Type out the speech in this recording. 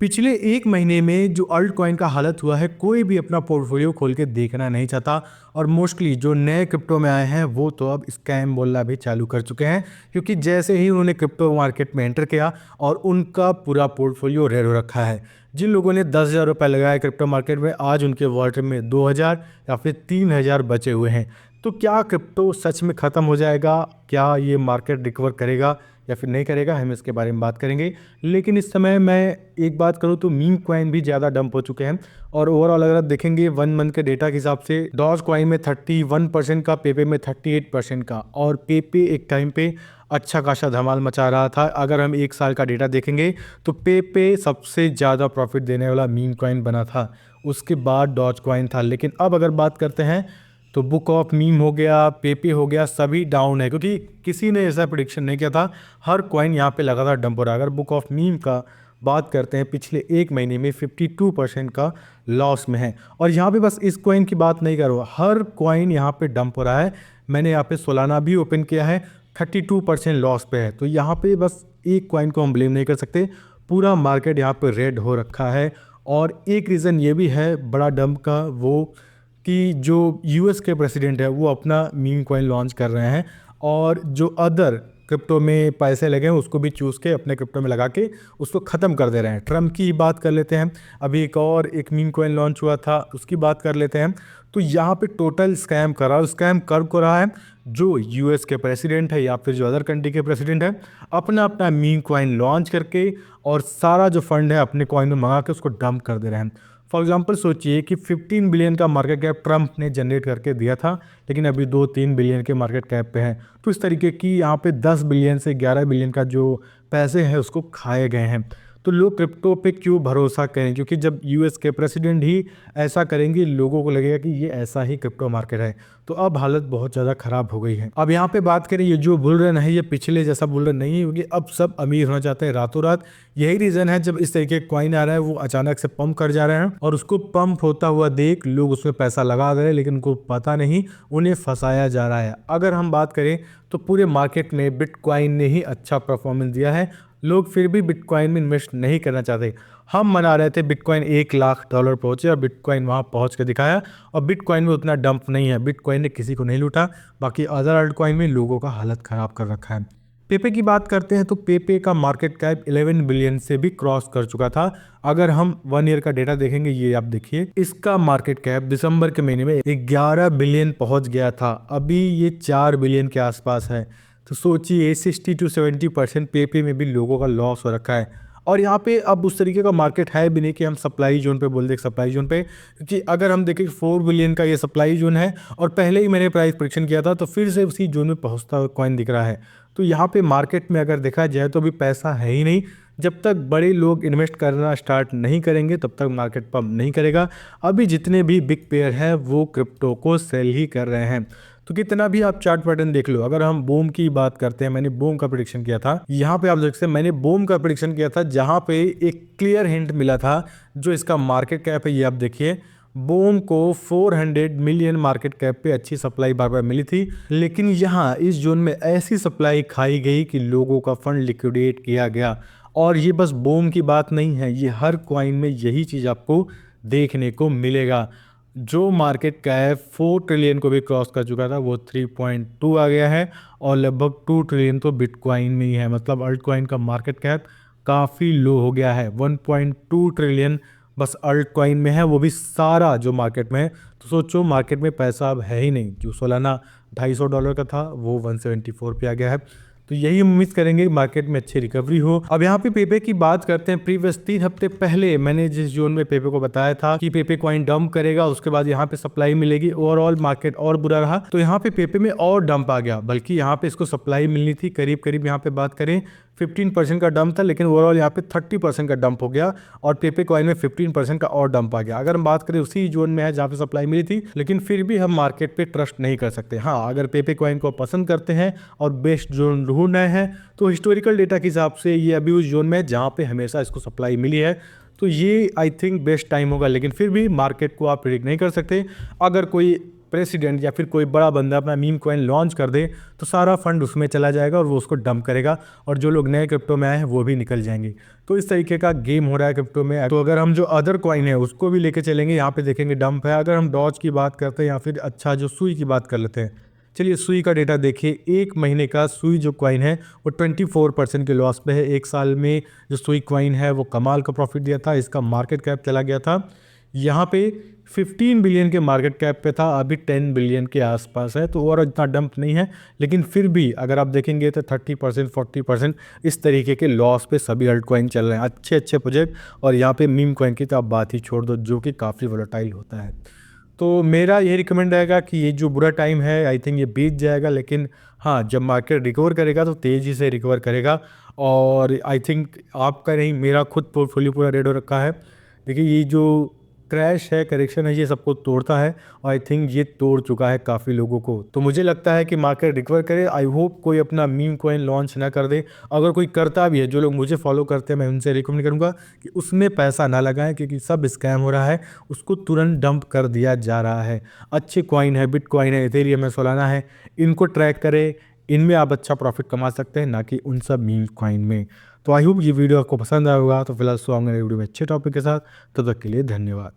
पिछले 1 महीने में जो अल्ट कॉइन का हालत हुआ है, कोई भी अपना पोर्टफोलियो खोल के देखना नहीं चाहता और मोस्टली जो नए क्रिप्टो में आए हैं वो तो अब स्कैम बोलना भी चालू कर चुके हैं, क्योंकि जैसे ही उन्होंने क्रिप्टो मार्केट में एंटर किया और उनका पूरा पोर्टफोलियो रेड हो रखा है। जिन लोगों ने 10,000 रुपये लगाए क्रिप्टो मार्केट में, आज उनके वॉलेट में 2,000 या फिर 3,000 बचे हुए हैं। तो क्या क्रिप्टो सच में ख़त्म हो जाएगा? क्या ये मार्केट रिकवर करेगा या फिर नहीं करेगा? हम इसके बारे में बात करेंगे। लेकिन इस समय मैं एक बात करूँ तो मीम कॉइन भी ज़्यादा डंप हो चुके हैं और ओवरऑल अगर आप देखेंगे 1 मंथ के डेटा के हिसाब से डॉज कॉइन में 31% का, पेपे में 38% का, और पेपे एक टाइम पे अच्छा खासा धमाल मचा रहा था। अगर हम 1 साल का डेटा देखेंगे तो पेपे सबसे ज़्यादा प्रॉफिट देने वाला मीम कॉइन बना था, उसके बाद डॉज कॉइन था। लेकिन अब अगर बात करते हैं तो बुक ऑफ मीम हो गया, पेपे हो गया, सभी डाउन है, क्योंकि किसी ने ऐसा प्रेडिक्शन नहीं किया था। हर कॉइन यहाँ पे लगातार डंप हो रहा है। अगर बुक ऑफ मीम का बात करते हैं, पिछले 1 महीने में 52% का लॉस में है। और यहाँ पे बस इस कॉइन की बात नहीं कर रहा हूँ, हर कॉइन यहाँ पे डंप हो रहा है। मैंने यहाँ पे सोलाना भी ओपन किया है, 32% लॉस पे है। तो यहाँ पे बस एक कॉइन को हम ब्लेम नहीं कर सकते, पूरा मार्केट यहाँ पे रेड हो रखा है। और एक रीज़न ये भी है बड़ा डंप का, वो कि जो यूएस के प्रेसिडेंट है वो अपना मीम कॉइन लॉन्च कर रहे हैं और जो अदर क्रिप्टो में पैसे लगे हैं उसको भी चूज़ के अपने क्रिप्टो में लगा के उसको ख़त्म कर दे रहे हैं। ट्रम्प की बात कर लेते हैं, अभी एक मीम कॉइन लॉन्च हुआ था, उसकी बात कर लेते हैं। तो यहाँ पे टोटल स्कैम कर रहा है। स्कैम कर को रहा है जो यूएस के प्रेसिडेंट है या फिर जो अदर कंट्री के प्रेसिडेंट है, अपना अपना मीम कॉइन लॉन्च करके और सारा जो फंड है अपने कॉइन में मंगा के उसको डंप कर दे रहे हैं। फॉर एग्जांपल सोचिए कि 15 बिलियन का मार्केट कैप ट्रंप ने जनरेट करके दिया था, लेकिन अभी 2-3 बिलियन के मार्केट कैप पे है। तो इस तरीके की यहाँ पे 10 बिलियन से 11 बिलियन का जो पैसे हैं उसको खाए गए हैं। तो लोग क्रिप्टो पे क्यों भरोसा करें? क्योंकि जब यूएस के प्रेसिडेंट ही ऐसा करेंगे, लोगों को लगेगा कि ये ऐसा ही क्रिप्टो मार्केट है। तो अब हालत बहुत ज़्यादा ख़राब हो गई है। अब यहाँ पे बात करें, ये जो बुल रन है ये पिछले जैसा बुल रन नहीं है, क्योंकि अब सब अमीर होना चाहते हैं रातों रात। यही रीज़न है, जब इस तरीके कॉइन आ रहा है वो अचानक से पंप कर जा रहे हैं और उसको पंप होता हुआ देख लोग उसमें पैसा लगा दे रहे हैं, लेकिन उनको पता नहीं, उन्हें फंसाया जा रहा है। अगर हम बात करें तो पूरे मार्केट में बिटकॉइन ने ही अच्छा परफॉर्मेंस दिया है। लोग फिर भी बिटकॉइन में इन्वेस्ट नहीं करना चाहते। हम मना रहे थे बिटकॉइन $1 लाख पहुंचे और बिटकॉइन वहां पहुंच के दिखाया, और बिटकॉइन में उतना डंप नहीं है। बिटकॉइन ने किसी को नहीं लूटा, बाकी अदर अल्ट कॉइन में लोगों का हालत ख़राब कर रखा है। पेपे की बात करते हैं तो पेपे का मार्केट कैप 11 बिलियन से भी क्रॉस कर चुका था। अगर हम 1 ईयर का डेटा देखेंगे, ये आप देखिए, इसका मार्केट कैप दिसंबर के महीने में 11 बिलियन पहुंच गया था, अभी ये 4 बिलियन के आसपास है। तो सोचिए 60-70% पेपे में भी लोगों का लॉस हो रखा है। और यहाँ पे अब उस तरीके का मार्केट है भी नहीं कि हम सप्लाई जोन पे बोल दें, सप्लाई जोन पे, क्योंकि अगर हम देखें 4 बिलियन का ये सप्लाई जोन है और पहले ही मैंने प्राइस प्रेडिक्शन किया था, तो फिर से उसी जोन में पहुँचता हुआ कॉइन दिख रहा है। तो यहाँ पे मार्केट में अगर देखा जाए तो अभी पैसा है ही नहीं। जब तक बड़े लोग इन्वेस्ट करना स्टार्ट नहीं करेंगे तब तक मार्केट पंप नहीं करेगा। अभी जितने भी बिग प्लेयर हैं वो क्रिप्टो को सेल ही कर रहे हैं। तो कितना भी आप चार्ट पैटर्न देख लो, अगर हम बूम की बात करते हैं, मैंने बूम का प्रेडिक्शन किया था, यहाँ पे आप देख सकते हैं मैंने बूम का प्रेडिक्शन किया था, जहाँ पे एक क्लियर हिंट मिला था जो इसका मार्केट कैप है। ये आप देखिए, बूम को 400 मिलियन मार्केट कैप पे अच्छी सप्लाई बार बार मिली थी, लेकिन यहाँ इस जोन में ऐसी सप्लाई खाई गई कि लोगों का फंड लिक्विडेट किया गया। और ये बस बूम की बात नहीं है, ये हर कॉइन में यही चीज़ आपको देखने को मिलेगा। जो मार्केट कैप 4 ट्रिलियन को भी क्रॉस कर चुका था वो 3.2 आ गया है, और लगभग 2 ट्रिलियन तो बिटकॉइन में ही है। मतलब अल्ट कॉइन का मार्केट कैप काफ़ी लो हो गया है। 1.2 ट्रिलियन बस अल्ट कॉइन में है, वो भी सारा जो मार्केट में है। तो सोचो मार्केट में पैसा अब है ही नहीं। जो सोलाना $250 का था वो 174 पे आ गया है। तो यही उम्मीद करेंगे मार्केट में अच्छी रिकवरी हो। अब यहाँ पे पेपे की बात करते हैं। प्रीवियस 3 हफ्ते पहले मैंने जिस जोन में पेपे को बताया था कि पेपे कॉइन डंप करेगा, उसके बाद यहाँ पे सप्लाई मिलेगी, ओवरऑल मार्केट और बुरा रहा, तो यहाँ पे पेपे में और डंप आ गया। बल्कि यहाँ पे इसको सप्लाई मिलनी थी करीब करीब, यहाँ पे बात करें 15% का डंप था, लेकिन ओवरऑल यहाँ पे 30% का डंप हो गया और पेपे कॉइन में 15% का और डंप आ गया। अगर हम बात करें उसी जोन में है जहाँ पे सप्लाई मिली थी, लेकिन फिर भी हम मार्केट पे ट्रस्ट नहीं कर सकते। हाँ, अगर पेपे कॉइन को पसंद करते हैं और बेस्ट जोन ढूंढ रहे हैं तो हिस्टोरिकल डेटा के हिसाब से ये अभी उस जोन में है जहाँ पे हमेशा इसको सप्लाई मिली है। तो ये आई थिंक बेस्ट टाइम होगा, लेकिन फिर भी मार्केट को आप प्रेडिक्ट नहीं कर सकते। अगर कोई प्रेसिडेंट या फिर कोई बड़ा बंदा अपना मीम कॉइन लॉन्च कर दे तो सारा फंड उसमें चला जाएगा और वो उसको डंप करेगा और जो लोग नए क्रिप्टो में आए हैं वो भी निकल जाएंगे। तो इस तरीके का गेम हो रहा है क्रिप्टो में। तो अगर हम जो अदर कॉइन है उसको भी लेके चलेंगे, यहाँ पे देखेंगे डंप है। अगर हम डॉज की बात करते हैं या फिर अच्छा जो सुई की बात कर लेते हैं, चलिए सुई का डेटा देखिए। एक महीने का सुई जो कॉइन है वो 24% के लॉस पे है। एक साल में जो सुई कॉइन है वो कमाल का प्रॉफिट दिया था। इसका मार्केट कैप चला गया था यहाँ पे 15 बिलियन के मार्केट कैप पे था, अभी 10 बिलियन के आसपास है। तो और इतना डंप नहीं है, लेकिन फिर भी अगर आप देखेंगे तो 30% 40% इस तरीके के लॉस पे सभी अल्ट कॉइन चल रहे हैं। अच्छे अच्छे प्रोजेक्ट, और यहाँ पे मीम कॉइन की तो आप बात ही छोड़ दो जो कि काफ़ी वोलेटाइल होता है। तो मेरा ये रिकमेंड रहेगा कि ये जो बुरा टाइम है आई थिंक ये बीत जाएगा, लेकिन हाँ जब मार्केट रिकवर करेगा तो तेज़ी से रिकवर करेगा। और आई थिंक आपका नहीं, मेरा खुद पोर्टफोलियो पूरा रेड हो रखा है। देखिए ये जो क्रैश है, करेक्शन है, ये सबको तोड़ता है और आई थिंक ये तोड़ चुका है काफ़ी लोगों को। तो मुझे लगता है कि मार्केट रिकवर करे। आई होप कोई अपना मीम कॉइन लॉन्च ना कर दे। अगर कोई करता भी है, जो लोग मुझे फॉलो करते हैं, मैं उनसे रिकमेंड करूँगा कि उसमें पैसा ना लगाएं, क्योंकि सब स्कैम हो रहा है। उसको तुरंत डंप कर दिया जा रहा है। अच्छे कॉइन है, बिटकॉइन है, इथेरियम है, सोलाना है, इनको ट्रैक करें। इनमें आप अच्छा प्रॉफिट कमा सकते हैं, ना कि उन सब मीम कॉइन में। तो आई होप ये वीडियो आपको पसंद आया होगा। तो फिलहाल सो आऊँगा वीडियो में अच्छे टॉपिक के साथ। तब तक के लिए धन्यवाद।